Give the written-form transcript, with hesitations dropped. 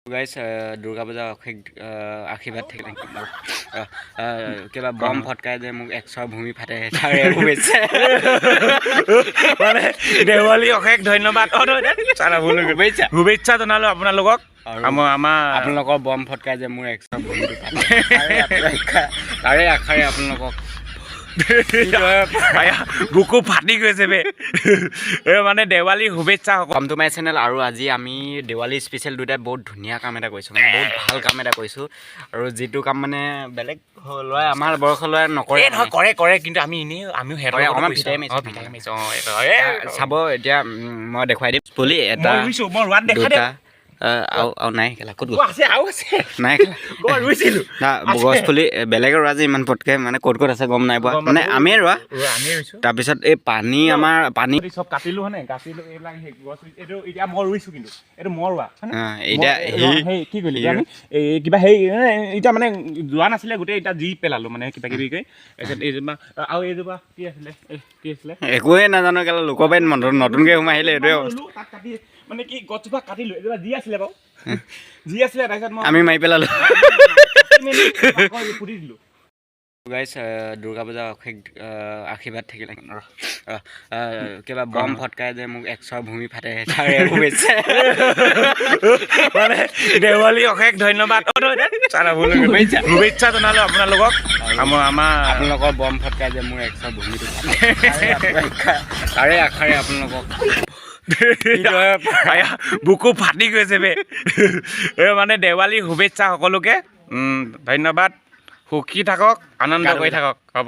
Guys Durga Puja অশেষ আশীৰ্বাদ থাকিলে কিবা বম ফটকাই যে মোক 100 ভূমি ফাটে তাৰে শুভেচ্ছা মানে দেৱালী অশেষ ধন্যবাদ শুভেচ্ছা জনালো আপোনালোকক আপোনালোকৰ বম ফটকাই যে মোৰ 100 ভূমিটো ফাটে তাৰে আশাৰে আপোনালোকক বুকু ফাটি গৈছে বে মানে দেৱালী শুভেচ্ছা কম টু মাই চেনেল। আৰু আজি আমি দেৱালী স্পেচিয়েল দুটাই বহুত ধুনীয়া কাম এটা কৰিছোঁ, মানে বহুত ভাল কাম এটা কৰিছোঁ। আৰু যিটো কাম মানে বেলেগ ল'ৰাই আমাৰ বয়সৰ ল'ৰাই নকৰে, কৰে কিন্তু আমি এনেই আমিও অকণমান ভিটাই চাব। এতিয়া মই দেখুৱাই দিম পুলি এটা দুটা আৰু নাই খেলা ক'ত নাই খেলা গছ পুলি বেলেগৰ আজি ইমান পটকে মানে ক'ত আছে গম নাই পোৱা, মানে আমিয়ে ৰোৱা। তাৰপিছত এই পানী আমাৰ পানী চব কাটিলো হয়নে, কাটিলো এইবিলাক গছ এইটো এতিয়া মই ৰুইছোঁ, কিন্তু এইটো মই ৰোৱা এতিয়া কি কৰিলি আমি এই কিবা সেই এতিয়া মানে যোৱা নাছিলে গোটেই এতিয়া যি পেলালো মানে কিবা কিবি কৰি এইজোপা আৰু এইজোপা কি আছিলে একোৱে নাজানো কেলা লোকৰ বাৰীত নতুনকৈ সোমাই আহিলে এইটোৱে তাত কাটি মানে কি গছজোপা কাটিলো, এইজোপা যি আছিলে বাৰু যি আছিলে তাৰপিছত মই আমি মাৰি পেলালো। পুতি দিলোঁ। গাইজ দুৰ্গা পূজা অশেষ আশীৰ্বাদ থাকিলে কিবা বম ফটকাই যে মোক 100 ভূমি ফাটে তাৰে শুভেচ্ছা মানে দেৱালী অশেষ ধন্যবাদ শুভেচ্ছা জনালো আপোনালোকক আপোনালোকৰ বম ফটকাই যে মোৰ 100 ভূমিটো ফাটে তাৰে আশাৰে আপোনালোকক বুকু ফাটি গৈছে বে মানে দেৱালী শুভেচ্ছা সকলোকে ধন্যবাদ। সুখী থাকক, আনন্দ কৰি থাকক। হ'ব।